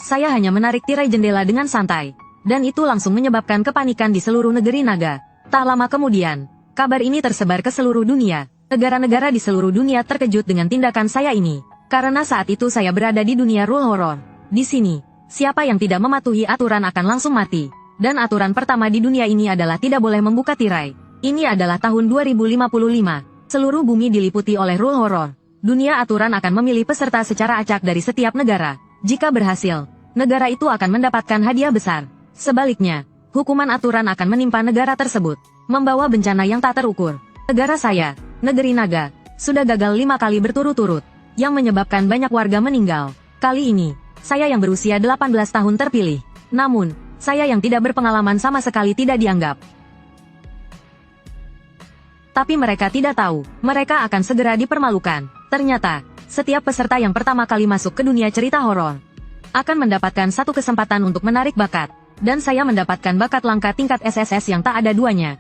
Saya hanya menarik tirai jendela dengan santai. Dan itu langsung menyebabkan kepanikan di seluruh negeri naga. Tak lama kemudian, kabar ini tersebar ke seluruh dunia. Negara-negara di seluruh dunia terkejut dengan tindakan saya ini. Karena saat itu saya berada di dunia rule horror. Di sini, siapa yang tidak mematuhi aturan akan langsung mati. Dan aturan pertama di dunia ini adalah tidak boleh membuka tirai. Ini adalah tahun 2055. Seluruh bumi diliputi oleh rule horror. Dunia aturan akan memilih peserta secara acak dari setiap negara. Jika berhasil, negara itu akan mendapatkan hadiah besar. Sebaliknya, hukuman aturan akan menimpa negara tersebut, membawa bencana yang tak terukur. Negara saya, negeri naga, sudah gagal 5 kali berturut-turut, yang menyebabkan banyak warga meninggal. Kali ini, saya yang berusia 18 tahun terpilih. Namun, saya yang tidak berpengalaman sama sekali tidak dianggap. Tapi mereka tidak tahu, mereka akan segera dipermalukan. Ternyata, setiap peserta yang pertama kali masuk ke dunia cerita horor akan mendapatkan satu kesempatan untuk menarik bakat. Dan saya mendapatkan bakat langka tingkat SSS yang tak ada duanya.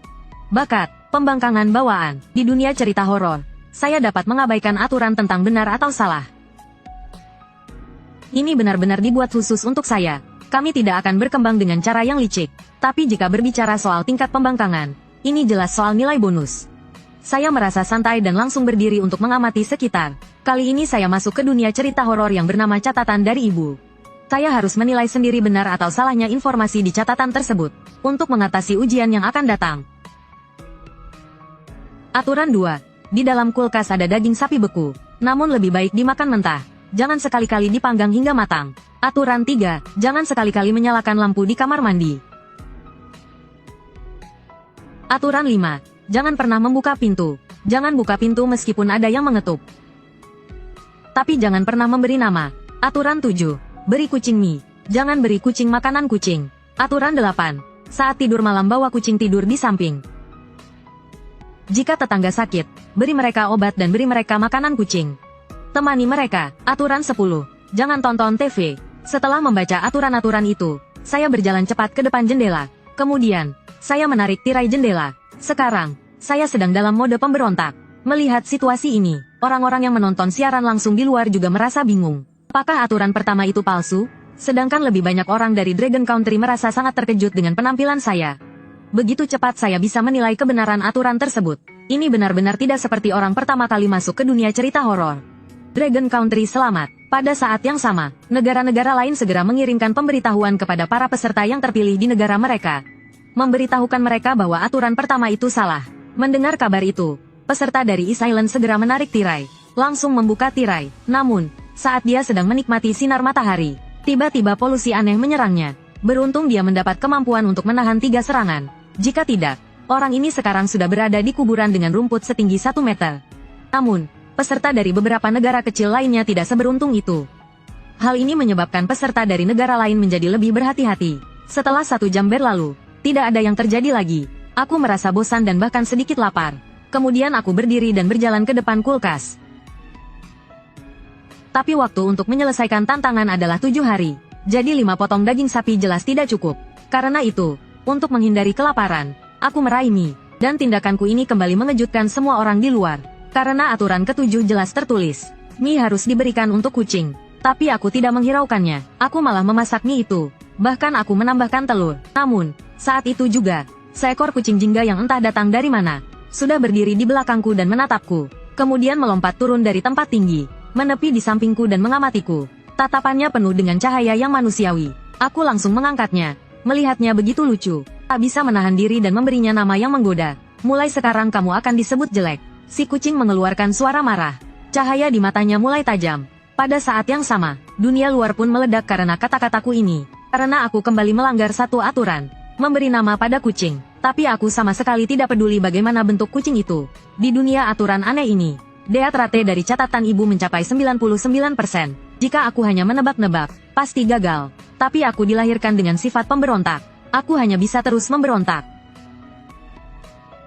Bakat, pembangkangan bawaan. Di dunia cerita horor, saya dapat mengabaikan aturan tentang benar atau salah. Ini benar-benar dibuat khusus untuk saya. Kami tidak akan berkembang dengan cara yang licik. Tapi jika berbicara soal tingkat pembangkangan, ini jelas soal nilai bonus. Saya merasa santai dan langsung berdiri untuk mengamati sekitar. Kali ini saya masuk ke dunia cerita horor yang bernama catatan dari ibu. Saya harus menilai sendiri benar atau salahnya informasi di catatan tersebut, untuk mengatasi ujian yang akan datang. Aturan 2. Di dalam kulkas ada daging sapi beku, namun lebih baik dimakan mentah. Jangan sekali-kali dipanggang hingga matang. Aturan 3. Jangan sekali-kali menyalakan lampu di kamar mandi. Aturan 5. Jangan pernah membuka pintu. Jangan buka pintu meskipun ada yang mengetuk. Tapi jangan pernah memberi nama. Aturan 7. Beri kucing mie. Jangan beri kucing makanan kucing. Aturan 8. Saat tidur malam bawa kucing tidur di samping. Jika tetangga sakit, beri mereka obat dan beri mereka makanan kucing. Temani mereka. Aturan 10. Jangan tonton TV. Setelah membaca aturan-aturan itu, saya berjalan cepat ke depan jendela. Kemudian, saya menarik tirai jendela. Sekarang, saya sedang dalam mode pemberontak. Melihat situasi ini, orang-orang yang menonton siaran langsung di luar juga merasa bingung. Apakah aturan pertama itu palsu? Sedangkan lebih banyak orang dari Dragon Country merasa sangat terkejut dengan penampilan saya. Begitu cepat saya bisa menilai kebenaran aturan tersebut. Ini benar-benar tidak seperti orang pertama kali masuk ke dunia cerita horor. Dragon Country selamat. Pada saat yang sama, negara-negara lain segera mengirimkan pemberitahuan kepada para peserta yang terpilih di negara mereka. Memberitahukan mereka bahwa aturan pertama itu salah. Mendengar kabar itu, peserta dari East Island segera menarik tirai, langsung membuka tirai. Namun, saat dia sedang menikmati sinar matahari, tiba-tiba polusi aneh menyerangnya. Beruntung dia mendapat kemampuan untuk menahan 3 serangan. Jika tidak, orang ini sekarang sudah berada di kuburan dengan rumput setinggi 1 meter. Namun, peserta dari beberapa negara kecil lainnya tidak seberuntung itu. Hal ini menyebabkan peserta dari negara lain menjadi lebih berhati-hati. Setelah 1 jam berlalu, tidak ada yang terjadi lagi. Aku merasa bosan dan bahkan sedikit lapar. Kemudian aku berdiri dan berjalan ke depan kulkas. Tapi waktu untuk menyelesaikan tantangan adalah 7 hari. Jadi 5 potong daging sapi jelas tidak cukup. Karena itu, untuk menghindari kelaparan, aku meraih mie. Dan tindakanku ini kembali mengejutkan semua orang di luar. Karena aturan ke-7 jelas tertulis, mie harus diberikan untuk kucing. Tapi aku tidak menghiraukannya. Aku malah memasak mie itu. Bahkan aku menambahkan telur. Namun, saat itu juga, seekor kucing jingga yang entah datang dari mana, sudah berdiri di belakangku dan menatapku. Kemudian melompat turun dari tempat tinggi, menepi di sampingku dan mengamatiku. Tatapannya penuh dengan cahaya yang manusiawi. Aku langsung mengangkatnya. Melihatnya begitu lucu. Tak bisa menahan diri dan memberinya nama yang menggoda. Mulai sekarang kamu akan disebut jelek. Si kucing mengeluarkan suara marah. Cahaya di matanya mulai tajam. Pada saat yang sama, dunia luar pun meledak karena kata-kataku ini. Karena aku kembali melanggar satu aturan. Memberi nama pada kucing. Tapi aku sama sekali tidak peduli bagaimana bentuk kucing itu. Di dunia aturan aneh ini, death rate dari catatan ibu mencapai 99%. Jika aku hanya menebak-nebak, pasti gagal. Tapi aku dilahirkan dengan sifat pemberontak. Aku hanya bisa terus memberontak.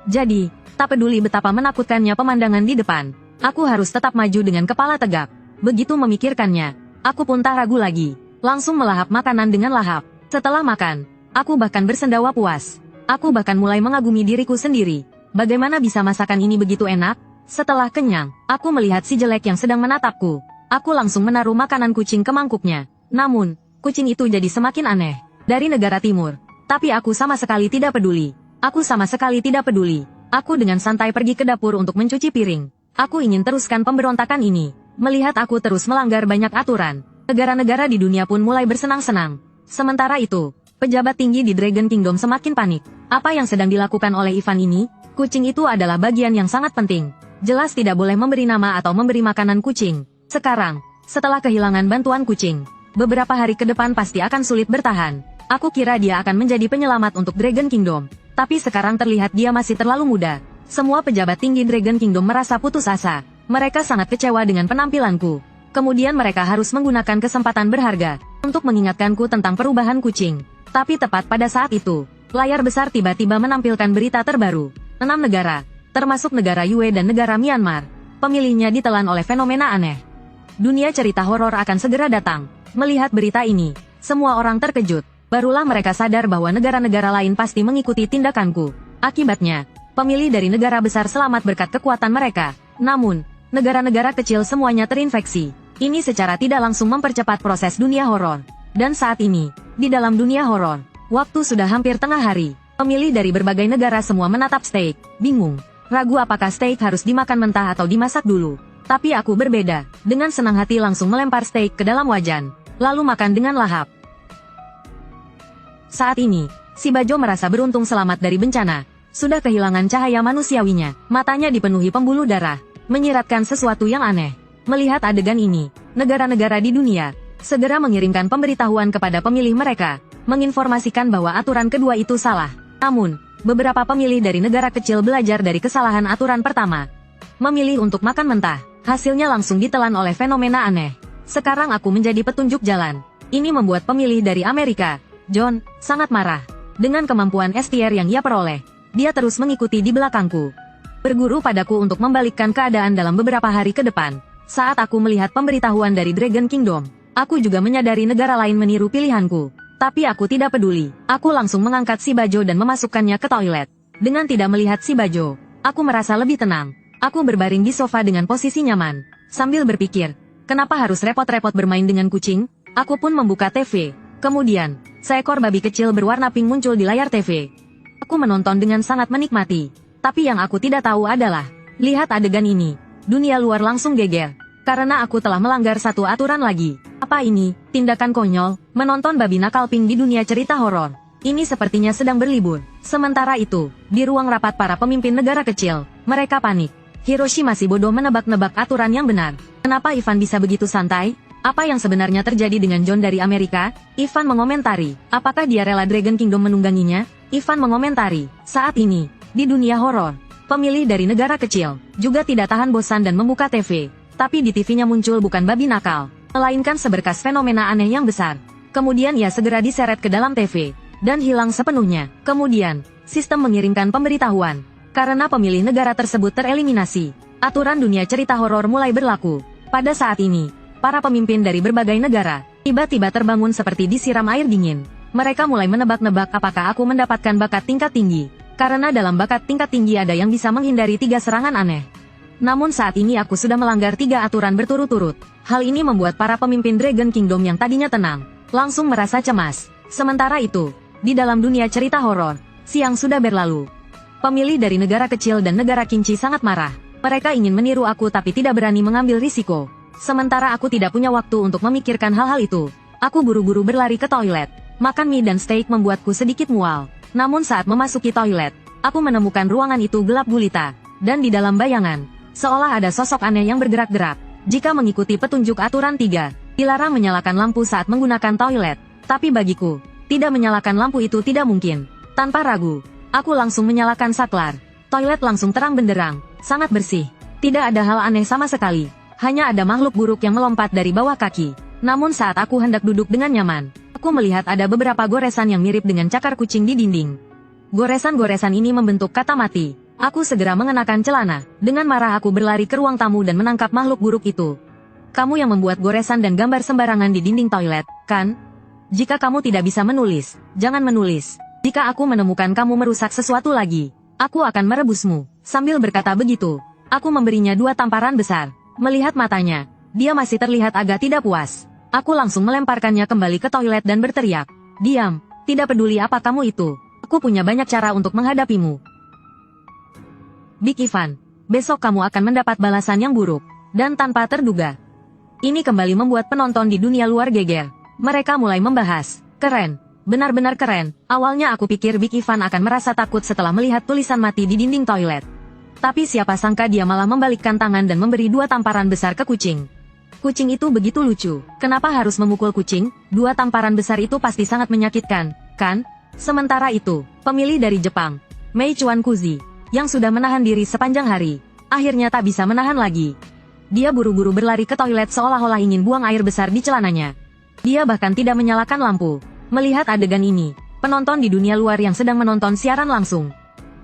Jadi, tak peduli betapa menakutkannya pemandangan di depan, aku harus tetap maju dengan kepala tegak. Begitu memikirkannya, aku pun tak ragu lagi. Langsung melahap makanan dengan lahap. Setelah makan, aku bahkan bersendawa puas. Aku bahkan mulai mengagumi diriku sendiri. Bagaimana bisa masakan ini begitu enak? Setelah kenyang, aku melihat si jelek yang sedang menatapku. Aku langsung menaruh makanan kucing ke mangkuknya. Namun, kucing itu jadi semakin aneh. Dari negara timur. Tapi aku sama sekali tidak peduli. Aku sama sekali tidak peduli. Aku dengan santai pergi ke dapur untuk mencuci piring. Aku ingin teruskan pemberontakan ini. Melihat aku terus melanggar banyak aturan, negara-negara di dunia pun mulai bersenang-senang. Sementara itu, pejabat tinggi di Dragon Kingdom semakin panik. Apa yang sedang dilakukan oleh Ivan ini? Kucing itu adalah bagian yang sangat penting. Jelas tidak boleh memberi nama atau memberi makanan kucing. Sekarang, setelah kehilangan bantuan kucing, beberapa hari ke depan pasti akan sulit bertahan. Aku kira dia akan menjadi penyelamat untuk Dragon Kingdom. Tapi sekarang terlihat dia masih terlalu muda. Semua pejabat tinggi Dragon Kingdom merasa putus asa. Mereka sangat kecewa dengan penampilanku. Kemudian mereka harus menggunakan kesempatan berharga untuk mengingatkanku tentang perubahan kucing. Tapi tepat pada saat itu, layar besar tiba-tiba menampilkan berita terbaru. 6 negara, termasuk negara Yue dan negara Myanmar, pemilihnya ditelan oleh fenomena aneh. Dunia cerita horor akan segera datang. Melihat berita ini, semua orang terkejut. Barulah mereka sadar bahwa negara-negara lain pasti mengikuti tindakanku. Akibatnya, pemilih dari negara besar selamat berkat kekuatan mereka. Namun, negara-negara kecil semuanya terinfeksi. Ini secara tidak langsung mempercepat proses dunia horor. Dan saat ini, di dalam dunia horor, waktu sudah hampir tengah hari. Pemilih dari berbagai negara semua menatap steak, bingung. Ragu apakah steak harus dimakan mentah atau dimasak dulu. Tapi aku berbeda. Dengan senang hati langsung melempar steak ke dalam wajan. Lalu makan dengan lahap. Saat ini, si Bajo merasa beruntung selamat dari bencana. Sudah kehilangan cahaya manusiawinya. Matanya dipenuhi pembuluh darah. Menyiratkan sesuatu yang aneh. Melihat adegan ini, negara-negara di dunia segera mengirimkan pemberitahuan kepada pemilih mereka. Menginformasikan bahwa aturan kedua itu salah. Namun, beberapa pemilih dari negara kecil belajar dari kesalahan aturan pertama. Memilih untuk makan mentah. Hasilnya langsung ditelan oleh fenomena aneh. Sekarang aku menjadi petunjuk jalan. Ini membuat pemilih dari Amerika, John, sangat marah. Dengan kemampuan STR yang ia peroleh, dia terus mengikuti di belakangku. Berguru padaku untuk membalikkan keadaan dalam beberapa hari ke depan. Saat aku melihat pemberitahuan dari Dragon Kingdom, aku juga menyadari negara lain meniru pilihanku. Tapi aku tidak peduli. Aku langsung mengangkat si Bajo dan memasukkannya ke toilet. Dengan tidak melihat si Bajo, aku merasa lebih tenang. Aku berbaring di sofa dengan posisi nyaman. Sambil berpikir, kenapa harus repot-repot bermain dengan kucing? Aku pun membuka TV. Kemudian, seekor babi kecil berwarna pink muncul di layar TV. Aku menonton dengan sangat menikmati. Tapi yang aku tidak tahu adalah, lihat adegan ini. Dunia luar langsung geger. Karena aku telah melanggar satu aturan lagi. Apa ini? Tindakan konyol, menonton babi nakal pink di dunia cerita horor. Ini sepertinya sedang berlibur. Sementara itu, di ruang rapat para pemimpin negara kecil, mereka panik. Hiroshi masih bodoh menebak-nebak aturan yang benar. Kenapa Ivan bisa begitu santai? Apa yang sebenarnya terjadi dengan John dari Amerika? Ivan mengomentari. Apakah dia rela Dragon Kingdom menungganginya? Ivan mengomentari. Saat ini, di dunia horor, pemilih dari negara kecil juga tidak tahan bosan dan membuka TV. Tapi di TV-nya muncul bukan babi nakal, melainkan seberkas fenomena aneh yang besar. Kemudian ia segera diseret ke dalam TV, dan hilang sepenuhnya. Kemudian, sistem mengirimkan pemberitahuan. Karena pemilih negara tersebut tereliminasi, aturan dunia cerita horor mulai berlaku. Pada saat ini, para pemimpin dari berbagai negara tiba-tiba terbangun seperti disiram air dingin. Mereka mulai menebak-nebak apakah aku mendapatkan bakat tingkat tinggi. Karena dalam bakat tingkat tinggi ada yang bisa menghindari 3 serangan aneh. Namun saat ini aku sudah melanggar 3 aturan berturut-turut. Hal ini membuat para pemimpin Dragon Kingdom yang tadinya tenang, langsung merasa cemas. Sementara itu, di dalam dunia cerita horor, siang sudah berlalu. Pemilih dari negara kecil dan negara Kinci sangat marah. Mereka ingin meniru aku tapi tidak berani mengambil risiko. Sementara aku tidak punya waktu untuk memikirkan hal-hal itu. Aku buru-buru berlari ke toilet. Makan mie dan steak membuatku sedikit mual. Namun saat memasuki toilet, aku menemukan ruangan itu gelap gulita. Dan di dalam bayangan, seolah ada sosok aneh yang bergerak-gerak. Jika mengikuti petunjuk aturan 3, dilarang menyalakan lampu saat menggunakan toilet. Tapi bagiku, tidak menyalakan lampu itu tidak mungkin. Tanpa ragu, aku langsung menyalakan saklar. Toilet langsung terang benderang, sangat bersih. Tidak ada hal aneh sama sekali. Hanya ada makhluk buruk yang melompat dari bawah kaki. Namun saat aku hendak duduk dengan nyaman, aku melihat ada beberapa goresan yang mirip dengan cakar kucing di dinding. Goresan-goresan ini membentuk kata mati. Aku segera mengenakan celana. Dengan marah aku berlari ke ruang tamu dan menangkap makhluk buruk itu. Kamu yang membuat goresan dan gambar sembarangan di dinding toilet, kan? Jika kamu tidak bisa menulis, jangan menulis. Jika aku menemukan kamu merusak sesuatu lagi, aku akan merebusmu. Sambil berkata begitu, aku memberinya 2 tamparan besar. Melihat matanya, dia masih terlihat agak tidak puas. Aku langsung melemparkannya kembali ke toilet dan berteriak, "Diam, tidak peduli apa kamu itu. Aku punya banyak cara untuk menghadapimu." Big Ivan, besok kamu akan mendapat balasan yang buruk, dan tanpa terduga. Ini kembali membuat penonton di dunia luar geger. Mereka mulai membahas, "Keren, benar-benar keren." Awalnya aku pikir Big Ivan akan merasa takut setelah melihat tulisan mati di dinding toilet. Tapi siapa sangka dia malah membalikkan tangan dan memberi 2 tamparan besar ke kucing. Kucing itu begitu lucu. Kenapa harus memukul kucing? 2 tamparan besar itu pasti sangat menyakitkan, kan? Sementara itu, pemilih dari Jepang, Mei Chuan Kuzi, yang sudah menahan diri sepanjang hari, akhirnya tak bisa menahan lagi. Dia buru-buru berlari ke toilet seolah-olah ingin buang air besar di celananya. Dia bahkan tidak menyalakan lampu. Melihat adegan ini, penonton di dunia luar yang sedang menonton siaran langsung,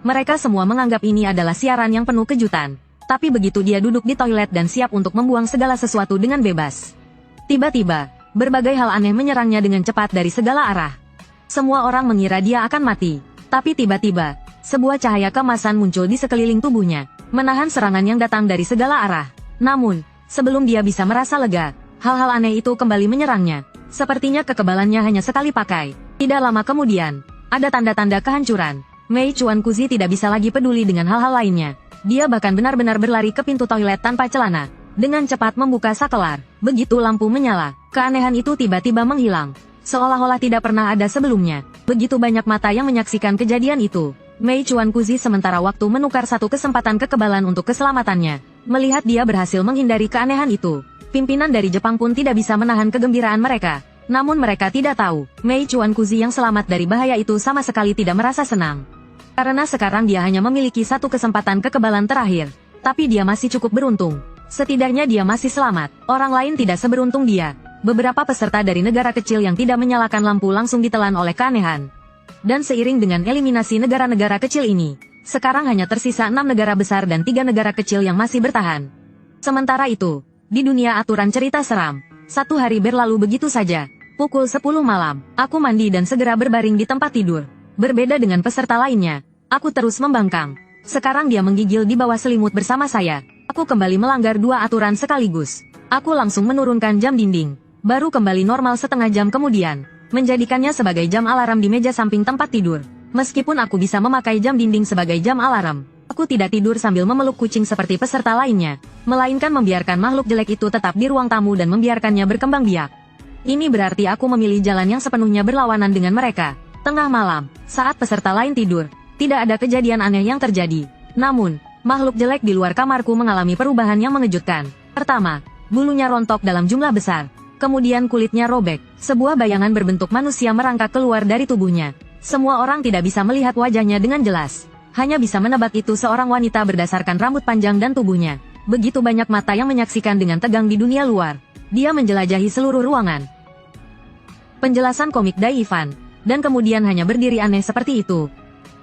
mereka semua menganggap ini adalah siaran yang penuh kejutan. Tapi begitu dia duduk di toilet dan siap untuk membuang segala sesuatu dengan bebas, tiba-tiba, berbagai hal aneh menyerangnya dengan cepat dari segala arah. Semua orang mengira dia akan mati. Tapi tiba-tiba, sebuah cahaya keemasan muncul di sekeliling tubuhnya, menahan serangan yang datang dari segala arah. Namun, sebelum dia bisa merasa lega, hal-hal aneh itu kembali menyerangnya. Sepertinya kekebalannya hanya sekali pakai. Tidak lama kemudian, ada tanda-tanda kehancuran. Mei Chuan Kuzi tidak bisa lagi peduli dengan hal-hal lainnya. Dia bahkan benar-benar berlari ke pintu toilet tanpa celana. Dengan cepat membuka sakelar. Begitu lampu menyala, keanehan itu tiba-tiba menghilang. Seolah-olah tidak pernah ada sebelumnya. Begitu banyak mata yang menyaksikan kejadian itu. Mei Chuan Kuzi sementara waktu menukar satu kesempatan kekebalan untuk keselamatannya. Melihat dia berhasil menghindari keanehan itu, pimpinan dari Jepang pun tidak bisa menahan kegembiraan mereka. Namun mereka tidak tahu, Mei Chuan Kuzi yang selamat dari bahaya itu sama sekali tidak merasa senang. Karena sekarang dia hanya memiliki satu kesempatan kekebalan terakhir. Tapi dia masih cukup beruntung. Setidaknya dia masih selamat. Orang lain tidak seberuntung dia. Beberapa peserta dari negara kecil yang tidak menyalakan lampu langsung ditelan oleh keanehan. Dan seiring dengan eliminasi negara-negara kecil ini, sekarang hanya tersisa 6 negara besar dan 3 negara kecil yang masih bertahan. Sementara itu, di dunia aturan cerita seram, satu hari berlalu begitu saja. Pukul 10 malam, aku mandi dan segera berbaring di tempat tidur. Berbeda dengan peserta lainnya, aku terus membangkang. Sekarang dia menggigil di bawah selimut bersama saya. Aku kembali melanggar 2 aturan sekaligus. Aku langsung menurunkan jam dinding. Baru kembali normal setengah jam kemudian, menjadikannya sebagai jam alarm di meja samping tempat tidur. Meskipun aku bisa memakai jam dinding sebagai jam alarm, aku tidak tidur sambil memeluk kucing seperti peserta lainnya, melainkan membiarkan makhluk jelek itu tetap di ruang tamu dan membiarkannya berkembang biak. Ini berarti aku memilih jalan yang sepenuhnya berlawanan dengan mereka. Tengah malam, saat peserta lain tidur, tidak ada kejadian aneh yang terjadi. Namun, makhluk jelek di luar kamarku mengalami perubahan yang mengejutkan. Pertama, bulunya rontok dalam jumlah besar. Kemudian kulitnya robek. Sebuah bayangan berbentuk manusia merangkak keluar dari tubuhnya. Semua orang tidak bisa melihat wajahnya dengan jelas. Hanya bisa menebak itu seorang wanita berdasarkan rambut panjang dan tubuhnya. Begitu banyak mata yang menyaksikan dengan tegang di dunia luar. Dia menjelajahi seluruh ruangan. Penjelasan komik Dai Ivan. Dan kemudian hanya berdiri aneh seperti itu.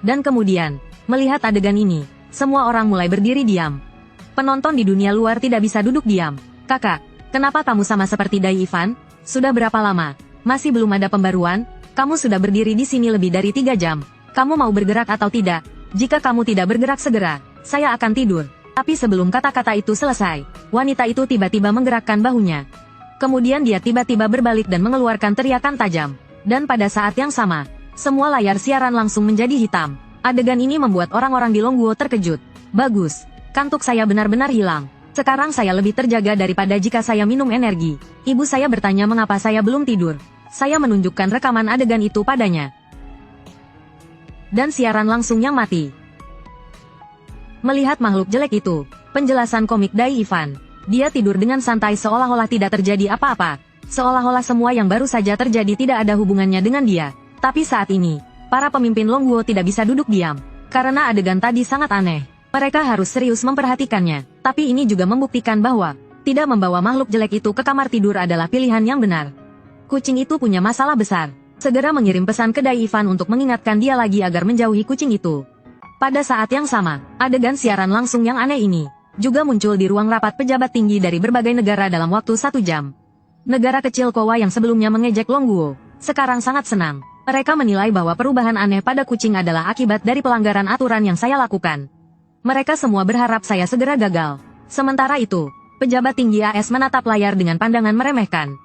Dan kemudian, melihat adegan ini, semua orang mulai berdiri diam. Penonton di dunia luar tidak bisa duduk diam. "Kakak, kenapa kamu sama seperti Dai Ivan? Sudah berapa lama? Masih belum ada pembaruan? Kamu sudah berdiri di sini lebih dari 3 jam. Kamu mau bergerak atau tidak? Jika kamu tidak bergerak segera, saya akan tidur." Tapi sebelum kata-kata itu selesai, wanita itu tiba-tiba menggerakkan bahunya. Kemudian dia tiba-tiba berbalik dan mengeluarkan teriakan tajam. Dan pada saat yang sama, semua layar siaran langsung menjadi hitam. Adegan ini membuat orang-orang di Longguo terkejut. Bagus, kantuk saya benar-benar hilang. Sekarang saya lebih terjaga daripada jika saya minum energi. Ibu saya bertanya mengapa saya belum tidur. Saya menunjukkan rekaman adegan itu padanya. Dan siaran langsung yang mati. Melihat makhluk jelek itu, penjelasan komik Dai Ivan, dia tidur dengan santai seolah-olah tidak terjadi apa-apa. Seolah-olah semua yang baru saja terjadi tidak ada hubungannya dengan dia. Tapi saat ini, para pemimpin Longguo tidak bisa duduk diam. Karena adegan tadi sangat aneh. Mereka harus serius memperhatikannya. Tapi ini juga membuktikan bahwa, tidak membawa makhluk jelek itu ke kamar tidur adalah pilihan yang benar. Kucing itu punya masalah besar. Segera mengirim pesan ke Dai Ivan untuk mengingatkan dia lagi agar menjauhi kucing itu. Pada saat yang sama, adegan siaran langsung yang aneh ini, juga muncul di ruang rapat pejabat tinggi dari berbagai negara dalam waktu 1 jam. Negara kecil Kowa yang sebelumnya mengejek Longguo, sekarang sangat senang. Mereka menilai bahwa perubahan aneh pada kucing adalah akibat dari pelanggaran aturan yang saya lakukan. Mereka semua berharap saya segera gagal. Sementara itu, pejabat tinggi AS menatap layar dengan pandangan meremehkan.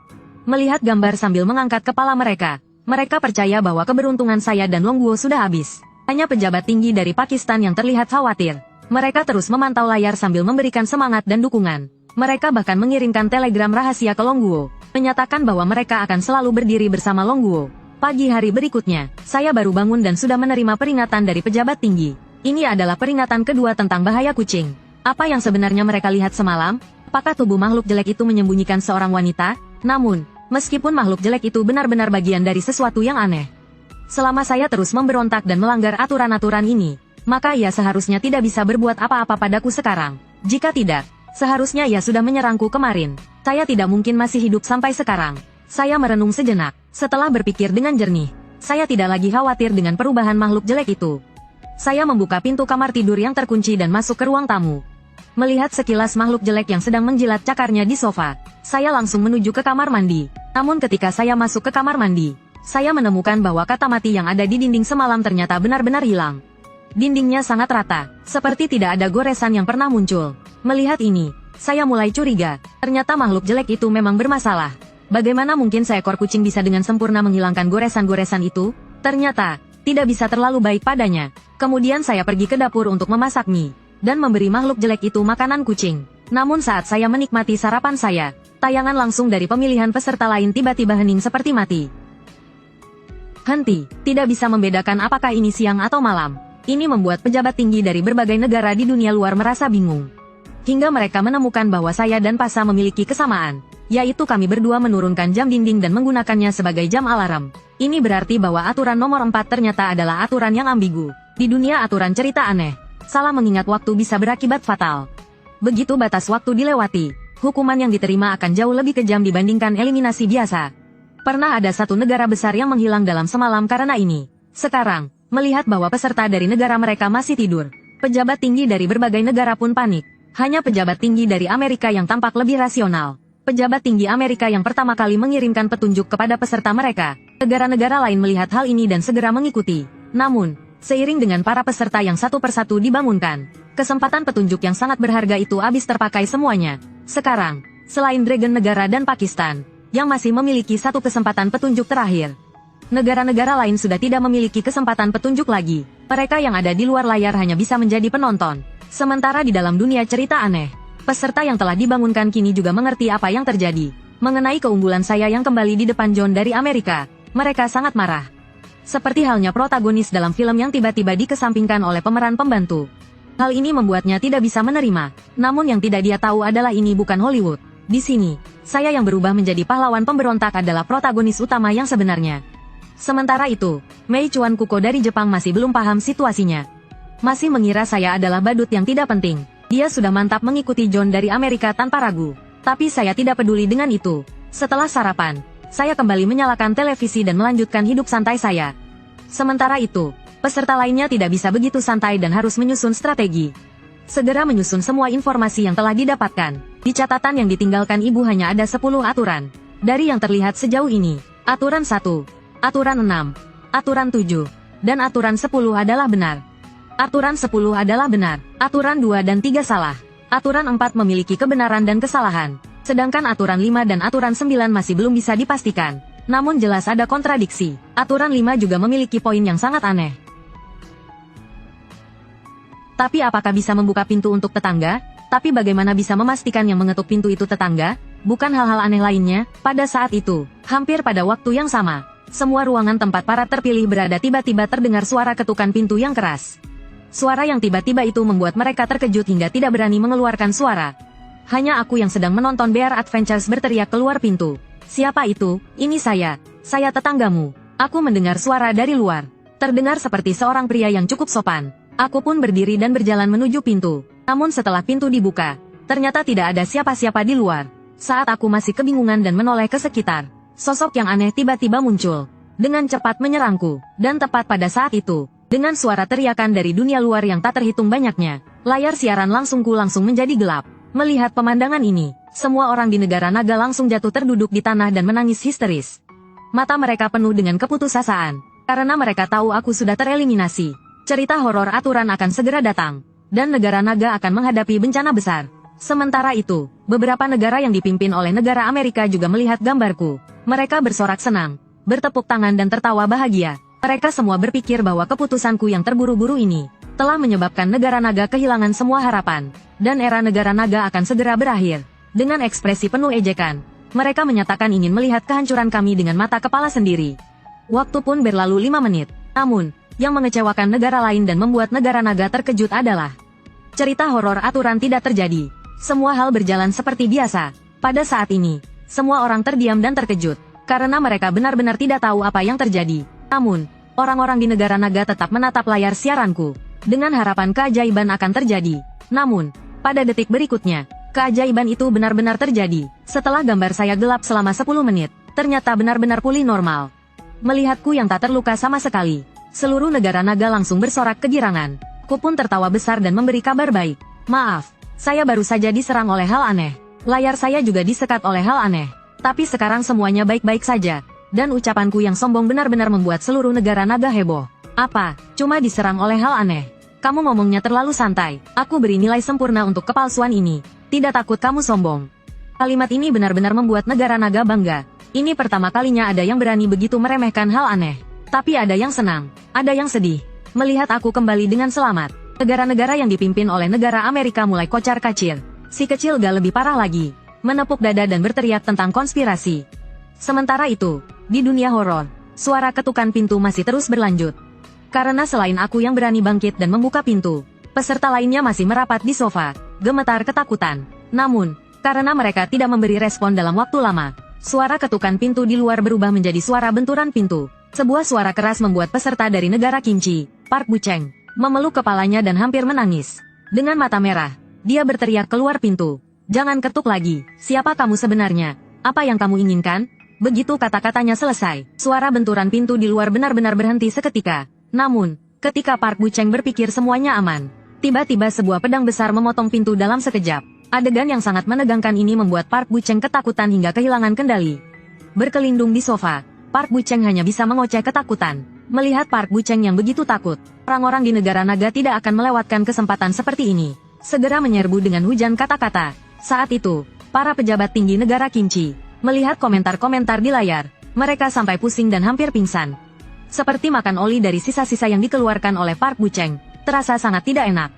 Melihat gambar sambil mengangkat kepala mereka, mereka percaya bahwa keberuntungan saya dan Longguo sudah habis. Hanya pejabat tinggi dari Pakistan yang terlihat khawatir. Mereka terus memantau layar sambil memberikan semangat dan dukungan. Mereka bahkan mengirimkan telegram rahasia ke Longguo, menyatakan bahwa mereka akan selalu berdiri bersama Longguo. Pagi hari berikutnya, saya baru bangun dan sudah menerima peringatan dari pejabat tinggi. Ini adalah peringatan kedua tentang bahaya kucing. Apa yang sebenarnya mereka lihat semalam? Apakah tubuh makhluk jelek itu menyembunyikan seorang wanita? Namun, meskipun makhluk jelek itu benar-benar bagian dari sesuatu yang aneh, selama saya terus memberontak dan melanggar aturan-aturan ini, maka ia seharusnya tidak bisa berbuat apa-apa padaku sekarang. Jika tidak, seharusnya ia sudah menyerangku kemarin. Saya tidak mungkin masih hidup sampai sekarang. Saya merenung sejenak. Setelah berpikir dengan jernih, saya tidak lagi khawatir dengan perubahan makhluk jelek itu. Saya membuka pintu kamar tidur yang terkunci dan masuk ke ruang tamu. Melihat sekilas makhluk jelek yang sedang menjilat cakarnya di sofa, saya langsung menuju ke kamar mandi. Namun ketika saya masuk ke kamar mandi, saya menemukan bahwa kata mati yang ada di dinding semalam ternyata benar-benar hilang. Dindingnya sangat rata, seperti tidak ada goresan yang pernah muncul. Melihat ini, saya mulai curiga. Ternyata makhluk jelek itu memang bermasalah. Bagaimana mungkin seekor kucing bisa dengan sempurna menghilangkan goresan-goresan itu? Ternyata, tidak bisa terlalu baik padanya. Kemudian saya pergi ke dapur untuk memasak mie, dan memberi makhluk jelek itu makanan kucing. Namun saat saya menikmati sarapan saya, tayangan langsung dari pemilihan peserta lain tiba-tiba hening seperti mati. Henti, tidak bisa membedakan apakah ini siang atau malam. Ini membuat pejabat tinggi dari berbagai negara di dunia luar merasa bingung. Hingga mereka menemukan bahwa saya dan Pasa memiliki kesamaan, yaitu kami berdua menurunkan jam dinding dan menggunakannya sebagai jam alarm. Ini berarti bahwa aturan nomor 4 ternyata adalah aturan yang ambigu. Di dunia aturan cerita aneh, salah mengingat waktu bisa berakibat fatal. Begitu batas waktu dilewati, hukuman yang diterima akan jauh lebih kejam dibandingkan eliminasi biasa. Pernah ada satu negara besar yang menghilang dalam semalam karena ini. Sekarang, melihat bahwa peserta dari negara mereka masih tidur, pejabat tinggi dari berbagai negara pun panik. Hanya pejabat tinggi dari Amerika yang tampak lebih rasional. Pejabat tinggi Amerika yang pertama kali mengirimkan petunjuk kepada peserta mereka. Negara-negara lain melihat hal ini dan segera mengikuti. Namun, seiring dengan para peserta yang satu persatu dibangunkan, kesempatan petunjuk yang sangat berharga itu habis terpakai semuanya. Sekarang, selain Dragon Negara dan Pakistan, yang masih memiliki satu kesempatan petunjuk terakhir, negara-negara lain sudah tidak memiliki kesempatan petunjuk lagi. Mereka yang ada di luar layar hanya bisa menjadi penonton. Sementara di dalam dunia cerita aneh, peserta yang telah dibangunkan kini juga mengerti apa yang terjadi. Mengenai keunggulan saya yang kembali di depan John dari Amerika, mereka sangat marah. Seperti halnya protagonis dalam film yang tiba-tiba dikesampingkan oleh pemeran pembantu. Hal ini membuatnya tidak bisa menerima. Namun yang tidak dia tahu adalah ini bukan Hollywood. Di sini, saya yang berubah menjadi pahlawan pemberontak adalah protagonis utama yang sebenarnya. Sementara itu, Mei Chuan Kuko dari Jepang masih belum paham situasinya. Masih mengira saya adalah badut yang tidak penting. Dia sudah mantap mengikuti John dari Amerika tanpa ragu. Tapi saya tidak peduli dengan itu. Setelah sarapan, saya kembali menyalakan televisi dan melanjutkan hidup santai saya. Sementara itu, peserta lainnya tidak bisa begitu santai dan harus menyusun strategi. Segera menyusun semua informasi yang telah didapatkan. Di catatan yang ditinggalkan ibu hanya ada 10 aturan. Dari yang terlihat sejauh ini, aturan 1, aturan 6, aturan 7, dan aturan 10 adalah benar. Aturan 10 adalah benar, aturan 2 dan 3 salah. Aturan 4 memiliki kebenaran dan kesalahan. Sedangkan aturan 5 dan aturan 9 masih belum bisa dipastikan. Namun jelas ada kontradiksi. Aturan 5 juga memiliki poin yang sangat aneh. Tapi apakah bisa membuka pintu untuk tetangga? Tapi bagaimana bisa memastikan yang mengetuk pintu itu tetangga? Bukan hal-hal aneh lainnya? Pada saat itu, hampir pada waktu yang sama, semua ruangan tempat para terpilih berada tiba-tiba terdengar suara ketukan pintu yang keras. Suara yang tiba-tiba itu membuat mereka terkejut hingga tidak berani mengeluarkan suara. Hanya aku yang sedang menonton Bear Adventures berteriak keluar pintu. Siapa itu? Ini saya tetanggamu. Aku mendengar suara dari luar. Terdengar seperti seorang pria yang cukup sopan. Aku pun berdiri dan berjalan menuju pintu. Namun setelah pintu dibuka, ternyata tidak ada siapa-siapa di luar. Saat aku masih kebingungan dan menoleh ke sekitar, sosok yang aneh tiba-tiba muncul. Dengan cepat menyerangku. Dan tepat pada saat itu, dengan suara teriakan dari dunia luar yang tak terhitung banyaknya, layar siaran langsung menjadi gelap. Melihat pemandangan ini, semua orang di negara naga langsung jatuh terduduk di tanah dan menangis histeris. Mata mereka penuh dengan keputusasaan, karena mereka tahu aku sudah tereliminasi. Cerita horor aturan akan segera datang, dan negara naga akan menghadapi bencana besar. Sementara itu, beberapa negara yang dipimpin oleh negara Amerika juga melihat gambarku. Mereka bersorak senang, bertepuk tangan dan tertawa bahagia. Mereka semua berpikir bahwa keputusanku yang terburu-buru ini telah menyebabkan negara naga kehilangan semua harapan, dan era negara naga akan segera berakhir. Dengan ekspresi penuh ejekan, mereka menyatakan ingin melihat kehancuran kami dengan mata kepala sendiri. Waktu pun berlalu 5 menit. Namun, yang mengecewakan negara lain dan membuat negara naga terkejut adalah cerita horor aturan tidak terjadi. Semua hal berjalan seperti biasa. Pada saat ini, semua orang terdiam dan terkejut, karena mereka benar-benar tidak tahu apa yang terjadi. Namun, orang-orang di negara naga tetap menatap layar siaranku, dengan harapan keajaiban akan terjadi. Namun, pada detik berikutnya, keajaiban itu benar-benar terjadi. Setelah gambar saya gelap selama 10 menit, ternyata benar-benar pulih normal. Melihatku yang tak terluka sama sekali, seluruh negara naga langsung bersorak kegirangan. Ku pun tertawa besar dan memberi kabar baik. Maaf, saya baru saja diserang oleh hal aneh. Layar saya juga disekat oleh hal aneh. Tapi sekarang semuanya baik-baik saja. Dan ucapanku yang sombong benar-benar membuat seluruh negara naga heboh. Apa? Cuma diserang oleh hal aneh? Kamu ngomongnya terlalu santai. Aku beri nilai sempurna untuk kepalsuan ini. Tidak takut kamu sombong. Kalimat ini benar-benar membuat negara naga bangga. Ini pertama kalinya ada yang berani begitu meremehkan hal aneh. Tapi ada yang senang, ada yang sedih. Melihat aku kembali dengan selamat, negara-negara yang dipimpin oleh negara Amerika mulai kocar-kacir. Si kecil gak lebih parah lagi, menepuk dada dan berteriak tentang konspirasi. Sementara itu, di dunia horor, suara ketukan pintu masih terus berlanjut. Karena selain aku yang berani bangkit dan membuka pintu, peserta lainnya masih merapat di sofa, gemetar ketakutan. Namun, karena mereka tidak memberi respon dalam waktu lama, suara ketukan pintu di luar berubah menjadi suara benturan pintu. Sebuah suara keras membuat peserta dari negara Kimchi, Park Bucheng, memeluk kepalanya dan hampir menangis. Dengan mata merah, dia berteriak keluar pintu. Jangan ketuk lagi, siapa kamu sebenarnya? Apa yang kamu inginkan? Begitu kata-katanya selesai, suara benturan pintu di luar benar-benar berhenti seketika. Namun, ketika Park Bucheng berpikir semuanya aman, tiba-tiba sebuah pedang besar memotong pintu dalam sekejap. Adegan yang sangat menegangkan ini membuat Park Bucheng ketakutan hingga kehilangan kendali. Berkelindung di sofa, Park Bucheng hanya bisa mengoceh ketakutan. Melihat Park Bucheng yang begitu takut, orang-orang di negara naga tidak akan melewatkan kesempatan seperti ini. Segera menyerbu dengan hujan kata-kata. Saat itu, para pejabat tinggi negara Kimchi melihat komentar-komentar di layar. Mereka sampai pusing dan hampir pingsan. Seperti makan oli dari sisa-sisa yang dikeluarkan oleh Park Bucheng, terasa sangat tidak enak.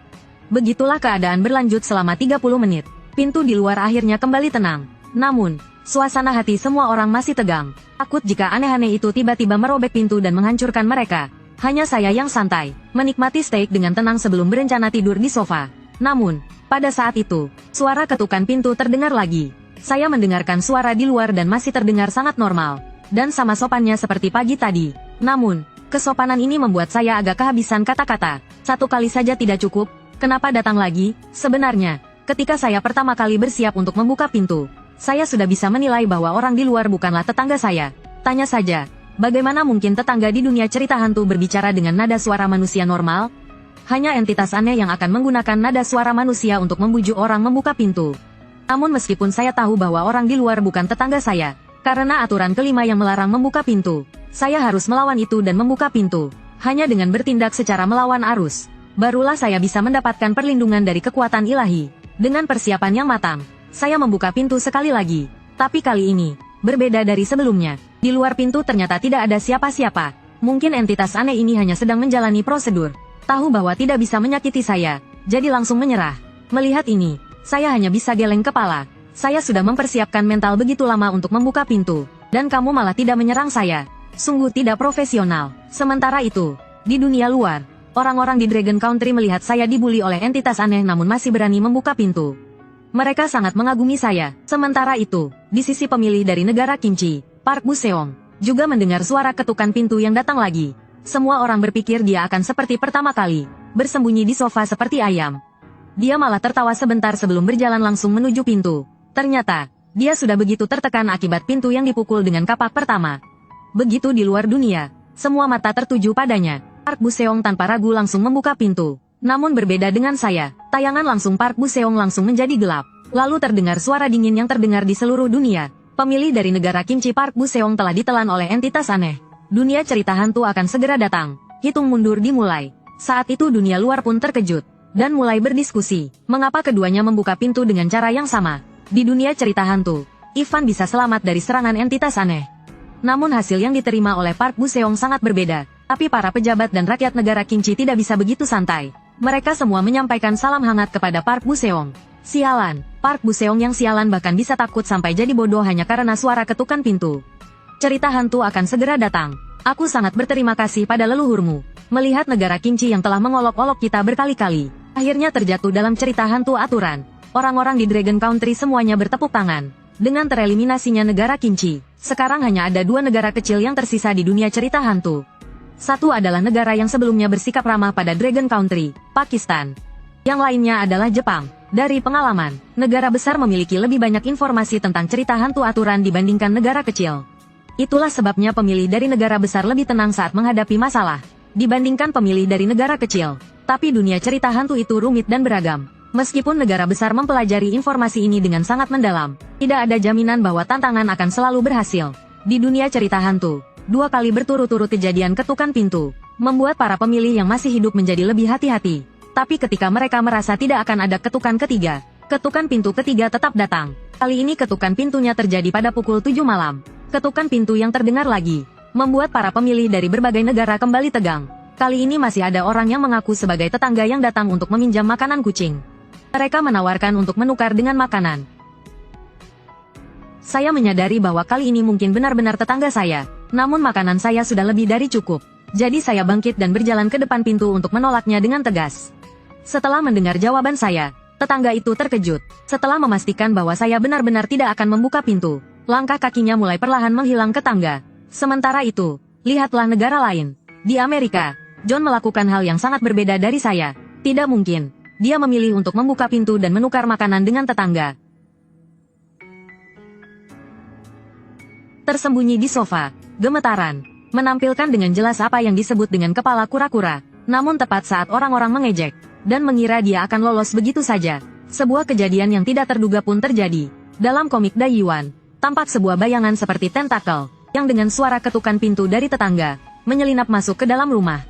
Begitulah keadaan berlanjut selama 30 menit. Pintu di luar akhirnya kembali tenang. Namun, suasana hati semua orang masih tegang. Takut jika aneh-aneh itu tiba-tiba merobek pintu dan menghancurkan mereka. Hanya saya yang santai, menikmati steak dengan tenang sebelum berencana tidur di sofa. Namun, pada saat itu, suara ketukan pintu terdengar lagi. Saya mendengarkan suara di luar dan masih terdengar sangat normal. Dan sama sopannya seperti pagi tadi. Namun, kesopanan ini membuat saya agak kehabisan kata-kata. Satu kali saja tidak cukup. Kenapa datang lagi? Sebenarnya, ketika saya pertama kali bersiap untuk membuka pintu, saya sudah bisa menilai bahwa orang di luar bukanlah tetangga saya. Tanya saja, bagaimana mungkin tetangga di dunia cerita hantu berbicara dengan nada suara manusia normal? Hanya entitas aneh yang akan menggunakan nada suara manusia untuk membujuk orang membuka pintu. Namun meskipun saya tahu bahwa orang di luar bukan tetangga saya, karena aturan kelima yang melarang membuka pintu, saya harus melawan itu dan membuka pintu. Hanya dengan bertindak secara melawan arus, barulah saya bisa mendapatkan perlindungan dari kekuatan ilahi. Dengan persiapan yang matang, saya membuka pintu sekali lagi. Tapi kali ini, berbeda dari sebelumnya. Di luar pintu ternyata tidak ada siapa-siapa. Mungkin entitas aneh ini hanya sedang menjalani prosedur. Tahu bahwa tidak bisa menyakiti saya, jadi langsung menyerah. Melihat ini, saya hanya bisa geleng kepala. Saya sudah mempersiapkan mental begitu lama untuk membuka pintu. Dan kamu malah tidak menyerang saya. Sungguh tidak profesional. Sementara itu, di dunia luar, orang-orang di Dragon Country melihat saya dibully oleh entitas aneh namun masih berani membuka pintu. Mereka sangat mengagumi saya. Sementara itu, di sisi pemilih dari negara Kimchi, Park Buseong, juga mendengar suara ketukan pintu yang datang lagi. Semua orang berpikir dia akan seperti pertama kali, bersembunyi di sofa seperti ayam. Dia malah tertawa sebentar sebelum berjalan langsung menuju pintu. Ternyata, dia sudah begitu tertekan akibat pintu yang dipukul dengan kapak pertama. Begitu di luar dunia, semua mata tertuju padanya. Park Buseong tanpa ragu langsung membuka pintu. Namun berbeda dengan saya, tayangan langsung Park Buseong langsung menjadi gelap. Lalu terdengar suara dingin yang terdengar di seluruh dunia. Pemilih dari negara Kimchi Park Buseong telah ditelan oleh entitas aneh. Dunia cerita hantu akan segera datang. Hitung mundur dimulai. Saat itu dunia luar pun terkejut. dan mulai berdiskusi. Mengapa keduanya membuka pintu dengan cara yang sama? Di dunia cerita hantu, Ivan bisa selamat dari serangan entitas aneh. Namun hasil yang diterima oleh Park Buseong sangat berbeda. Tapi para pejabat dan rakyat negara Qingqi tidak bisa begitu santai. Mereka semua menyampaikan salam hangat kepada Park Buseong. Sialan, Park Buseong yang sialan bahkan bisa takut sampai jadi bodoh hanya karena suara ketukan pintu. Cerita hantu akan segera datang. Aku sangat berterima kasih pada leluhurmu. Melihat negara Qingqi yang telah mengolok-olok kita berkali-kali, akhirnya terjatuh dalam cerita hantu aturan. Orang-orang di Dragon Country semuanya bertepuk tangan. Dengan tereliminasinya negara Qingqi, sekarang hanya ada 2 negara kecil yang tersisa di dunia cerita hantu. Satu adalah negara yang sebelumnya bersikap ramah pada Dragon Country, Pakistan. Yang lainnya adalah Jepang. Dari pengalaman, negara besar memiliki lebih banyak informasi tentang cerita hantu aturan dibandingkan negara kecil. Itulah sebabnya pemilih dari negara besar lebih tenang saat menghadapi masalah, dibandingkan pemilih dari negara kecil. Tapi dunia cerita hantu itu rumit dan beragam. Meskipun negara besar mempelajari informasi ini dengan sangat mendalam, tidak ada jaminan bahwa tantangan akan selalu berhasil. Di dunia cerita hantu, 2 kali berturut-turut kejadian ketukan pintu, membuat para pemilih yang masih hidup menjadi lebih hati-hati. Tapi ketika mereka merasa tidak akan ada ketukan ketiga, ketukan pintu ketiga tetap datang. Kali ini ketukan pintunya terjadi pada pukul 7 malam. Ketukan pintu yang terdengar lagi, membuat para pemilih dari berbagai negara kembali tegang. Kali ini masih ada orang yang mengaku sebagai tetangga yang datang untuk meminjam makanan kucing. Mereka menawarkan untuk menukar dengan makanan. Saya menyadari bahwa kali ini mungkin benar-benar tetangga saya, namun makanan saya sudah lebih dari cukup. Jadi saya bangkit dan berjalan ke depan pintu untuk menolaknya dengan tegas. Setelah mendengar jawaban saya, tetangga itu terkejut. Setelah memastikan bahwa saya benar-benar tidak akan membuka pintu, langkah kakinya mulai perlahan menghilang ke tangga. Sementara itu, lihatlah negara lain. Di Amerika, John melakukan hal yang sangat berbeda dari saya. Tidak mungkin. Dia memilih untuk membuka pintu dan menukar makanan dengan tetangga. Tersembunyi di sofa, gemetaran, menampilkan dengan jelas apa yang disebut dengan kepala kura-kura. Namun tepat saat orang-orang mengejek, dan mengira dia akan lolos begitu saja, sebuah kejadian yang tidak terduga pun terjadi. Dalam komik Daiyuan, tampak sebuah bayangan seperti tentakel, yang dengan suara ketukan pintu dari tetangga, menyelinap masuk ke dalam rumah.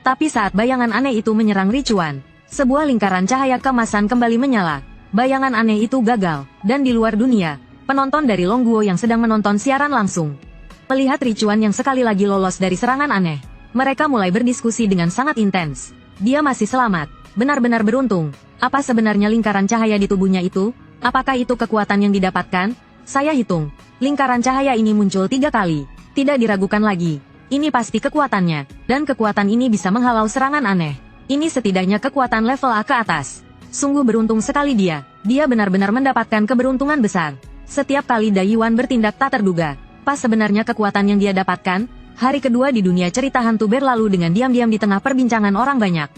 Tapi saat bayangan aneh itu menyerang Ricuan, sebuah lingkaran cahaya kemasan kembali menyala. Bayangan aneh itu gagal, dan di luar dunia, penonton dari Longguo yang sedang menonton siaran langsung melihat Ricuan yang sekali lagi lolos dari serangan aneh. Mereka mulai berdiskusi dengan sangat intens. Dia masih selamat, benar-benar beruntung. Apa sebenarnya lingkaran cahaya di tubuhnya itu? Apakah itu kekuatan yang didapatkan? Saya hitung, lingkaran cahaya ini muncul 3 kali. Tidak diragukan lagi, ini pasti kekuatannya, dan kekuatan ini bisa menghalau serangan aneh. Ini setidaknya kekuatan level A ke atas. Sungguh beruntung sekali dia. Dia benar-benar mendapatkan keberuntungan besar. Setiap kali Daiyuan bertindak tak terduga. Pas sebenarnya kekuatan yang dia dapatkan? Hari kedua di dunia cerita hantu berlalu dengan diam-diam di tengah perbincangan orang banyak.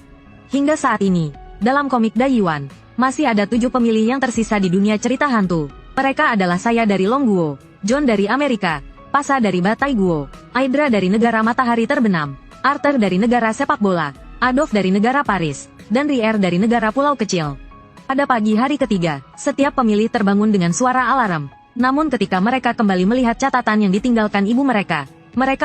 Hingga saat ini, dalam komik Daiyuan, masih ada 7 pemilih yang tersisa di dunia cerita hantu. Mereka adalah saya dari Longguo, John dari Amerika, Pasa dari Bataiguo, Aydra dari negara matahari terbenam, Arthur dari negara sepak bola, Adolf dari negara Paris, dan Rier dari negara pulau kecil. Pada pagi hari ketiga, setiap pemilih terbangun dengan suara alarm. Namun ketika mereka kembali melihat catatan yang ditinggalkan ibu mereka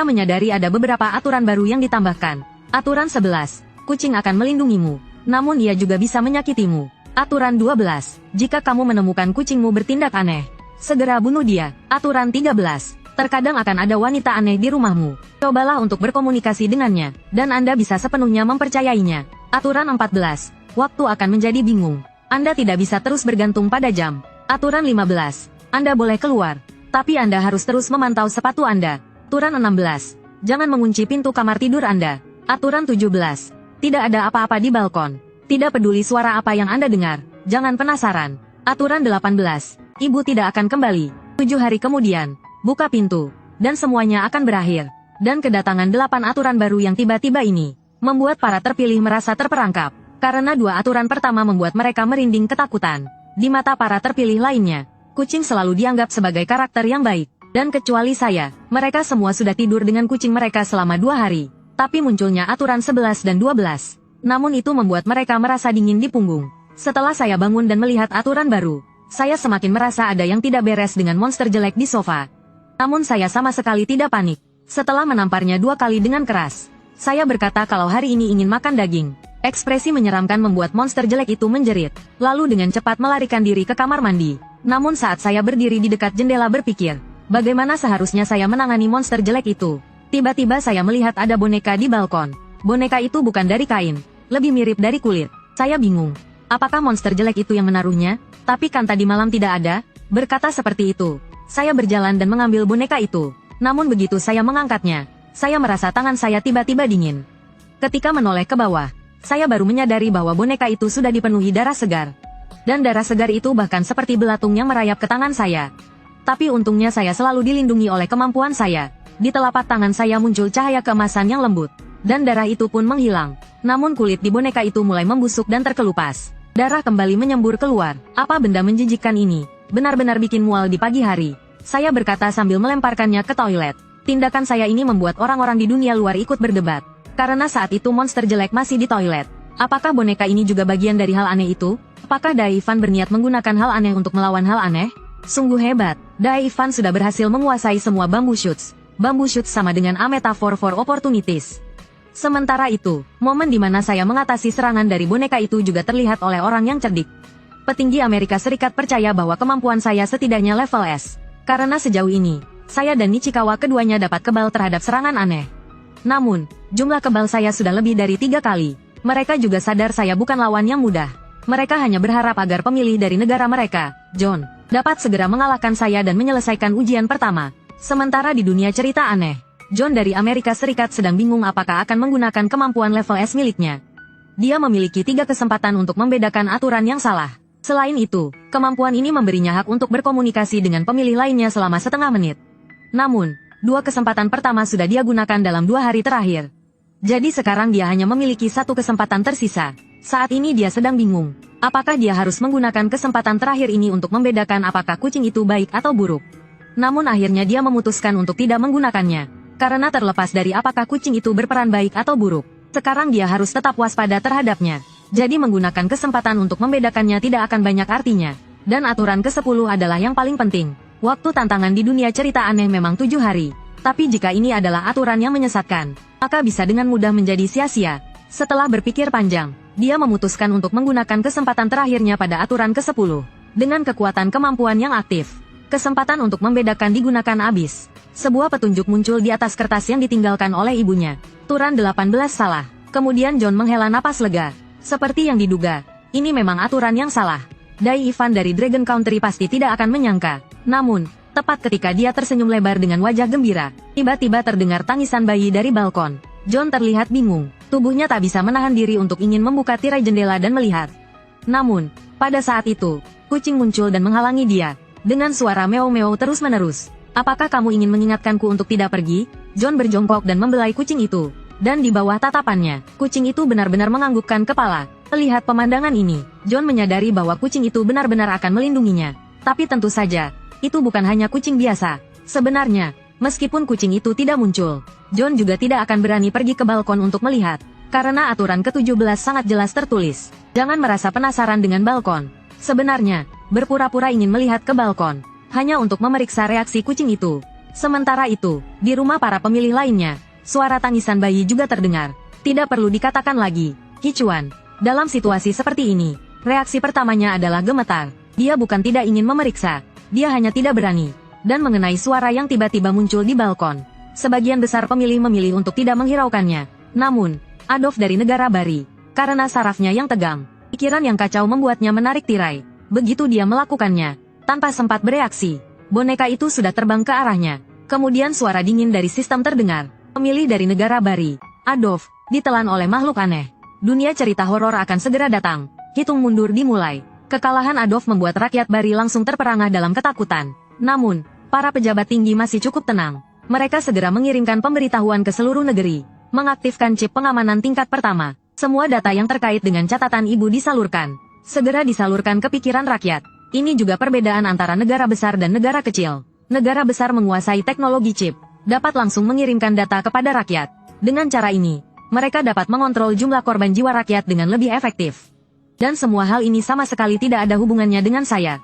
menyadari ada beberapa aturan baru yang ditambahkan. Aturan 11, kucing akan melindungimu, namun ia juga bisa menyakitimu. Aturan 12, jika kamu menemukan kucingmu bertindak aneh, segera bunuh dia. Aturan 13, terkadang akan ada wanita aneh di rumahmu. Cobalah untuk berkomunikasi dengannya, dan Anda bisa sepenuhnya mempercayainya. Aturan 14, waktu akan menjadi bingung. Anda tidak bisa terus bergantung pada jam. Aturan 15, Anda boleh keluar, tapi Anda harus terus memantau sepatu Anda. Aturan 16, jangan mengunci pintu kamar tidur Anda. Aturan 17, tidak ada apa-apa di balkon. Tidak peduli suara apa yang Anda dengar, jangan penasaran. Aturan 18, ibu tidak akan kembali. 7 hari kemudian, buka pintu, dan semuanya akan berakhir. Dan kedatangan 8 aturan baru yang tiba-tiba ini, membuat para terpilih merasa terperangkap. Karena 2 aturan pertama membuat mereka merinding ketakutan. Di mata para terpilih lainnya, kucing selalu dianggap sebagai karakter yang baik. Dan kecuali saya, mereka semua sudah tidur dengan kucing mereka selama 2 hari. Tapi munculnya aturan 11 dan 12. Namun itu membuat mereka merasa dingin di punggung. Setelah saya bangun dan melihat aturan baru, saya semakin merasa ada yang tidak beres dengan monster jelek di sofa. Namun saya sama sekali tidak panik. Setelah menamparnya 2 kali dengan keras, saya berkata kalau hari ini ingin makan daging. Ekspresi menyeramkan membuat monster jelek itu menjerit, lalu dengan cepat melarikan diri ke kamar mandi. Namun saat saya berdiri di dekat jendela berpikir, bagaimana seharusnya saya menangani monster jelek itu? Tiba-tiba saya melihat ada boneka di balkon. Boneka itu bukan dari kain, lebih mirip dari kulit. Saya bingung. Apakah monster jelek itu yang menaruhnya? Tapi kan tadi malam tidak ada. Berkata seperti itu, saya berjalan dan mengambil boneka itu. Namun begitu saya mengangkatnya, saya merasa tangan saya tiba-tiba dingin. Ketika menoleh ke bawah, saya baru menyadari bahwa boneka itu sudah dipenuhi darah segar. Dan darah segar itu bahkan seperti belatung yang merayap ke tangan saya. Tapi untungnya saya selalu dilindungi oleh kemampuan saya. Di telapak tangan saya muncul cahaya keemasan yang lembut. Dan darah itu pun menghilang. Namun kulit di boneka itu mulai membusuk dan terkelupas. Darah kembali menyembur keluar. Apa benda menjijikkan ini? Benar-benar bikin mual di pagi hari. Saya berkata sambil melemparkannya ke toilet. Tindakan saya ini membuat orang-orang di dunia luar ikut berdebat. Karena saat itu monster jelek masih di toilet. Apakah boneka ini juga bagian dari hal aneh itu? Apakah Daivan berniat menggunakan hal aneh untuk melawan hal aneh? Sungguh hebat. Daivan sudah berhasil menguasai semua bamboo shoots. Bamboo shoots sama dengan a metaphor for opportunities. Sementara itu, momen di mana saya mengatasi serangan dari boneka itu juga terlihat oleh orang yang cerdik. Petinggi Amerika Serikat percaya bahwa kemampuan saya setidaknya level S. Karena sejauh ini, saya dan Nichikawa keduanya dapat kebal terhadap serangan aneh. Namun, jumlah kebal saya sudah lebih dari 3 kali. Mereka juga sadar saya bukan lawan yang mudah. Mereka hanya berharap agar pemilih dari negara mereka, John, dapat segera mengalahkan saya dan menyelesaikan ujian pertama. Sementara di dunia cerita aneh, John dari Amerika Serikat sedang bingung apakah akan menggunakan kemampuan level S miliknya. Dia memiliki 3 kesempatan untuk membedakan aturan yang salah. Selain itu, kemampuan ini memberinya hak untuk berkomunikasi dengan pemilih lainnya selama setengah menit. Namun, 2 kesempatan pertama sudah dia gunakan dalam 2 hari terakhir. Jadi sekarang dia hanya memiliki 1 kesempatan tersisa. Saat ini dia sedang bingung. Apakah dia harus menggunakan kesempatan terakhir ini untuk membedakan apakah kucing itu baik atau buruk. Namun akhirnya dia memutuskan untuk tidak menggunakannya. Karena terlepas dari apakah kucing itu berperan baik atau buruk, sekarang dia harus tetap waspada terhadapnya. Jadi menggunakan kesempatan untuk membedakannya tidak akan banyak artinya. Dan aturan ke-10 adalah yang paling penting. Waktu tantangan di dunia cerita aneh memang 7 hari. Tapi jika ini adalah aturan yang menyesatkan, maka bisa dengan mudah menjadi sia-sia. Setelah berpikir panjang, dia memutuskan untuk menggunakan kesempatan terakhirnya pada aturan ke-10. Dengan kekuatan kemampuan yang aktif, kesempatan untuk membedakan digunakan habis. Sebuah petunjuk muncul di atas kertas yang ditinggalkan oleh ibunya. Aturan 18 salah. Kemudian John menghela napas lega. Seperti yang diduga, ini memang aturan yang salah. Daivan dari Dragon Country pasti tidak akan menyangka. Namun, tepat ketika dia tersenyum lebar dengan wajah gembira, tiba-tiba terdengar tangisan bayi dari balkon. John terlihat bingung. Tubuhnya tak bisa menahan diri untuk ingin membuka tirai jendela dan melihat. Namun, pada saat itu, kucing muncul dan menghalangi dia. Dengan suara meow-meow terus-menerus. Apakah kamu ingin mengingatkanku untuk tidak pergi? John berjongkok dan membelai kucing itu. Dan di bawah tatapannya, kucing itu benar-benar menganggukkan kepala. Melihat pemandangan ini, John menyadari bahwa kucing itu benar-benar akan melindunginya. Tapi tentu saja, itu bukan hanya kucing biasa. Sebenarnya, meskipun kucing itu tidak muncul, John juga tidak akan berani pergi ke balkon untuk melihat. Karena aturan ke-17 sangat jelas tertulis. Jangan merasa penasaran dengan balkon. Sebenarnya, berpura-pura ingin melihat ke balkon, hanya untuk memeriksa reaksi kucing itu. Sementara itu, di rumah para pemilih lainnya, suara tangisan bayi juga terdengar. Tidak perlu dikatakan lagi, Kichuan. Dalam situasi seperti ini, reaksi pertamanya adalah gemetar. Dia bukan tidak ingin memeriksa, dia hanya tidak berani. Dan mengenai suara yang tiba-tiba muncul di balkon, sebagian besar pemilih memilih untuk tidak menghiraukannya. Namun, Adolf dari negara Bari, karena sarafnya yang tegang, pikiran yang kacau membuatnya menarik tirai. Begitu dia melakukannya, tanpa sempat bereaksi, boneka itu sudah terbang ke arahnya. Kemudian suara dingin dari sistem terdengar. Pemilih dari negara Bari, Adolf, ditelan oleh makhluk aneh. Dunia cerita horor akan segera datang. Hitung mundur dimulai. Kekalahan Adolf membuat rakyat Bari langsung terperangah dalam ketakutan. Namun, para pejabat tinggi masih cukup tenang. Mereka segera mengirimkan pemberitahuan ke seluruh negeri. Mengaktifkan chip pengamanan tingkat pertama. Semua data yang terkait dengan catatan ibu disalurkan. Segera disalurkan ke pikiran rakyat. Ini juga perbedaan antara negara besar dan negara kecil. Negara besar menguasai teknologi chip, dapat langsung mengirimkan data kepada rakyat. Dengan cara ini, mereka dapat mengontrol jumlah korban jiwa rakyat dengan lebih efektif. Dan semua hal ini sama sekali tidak ada hubungannya dengan saya.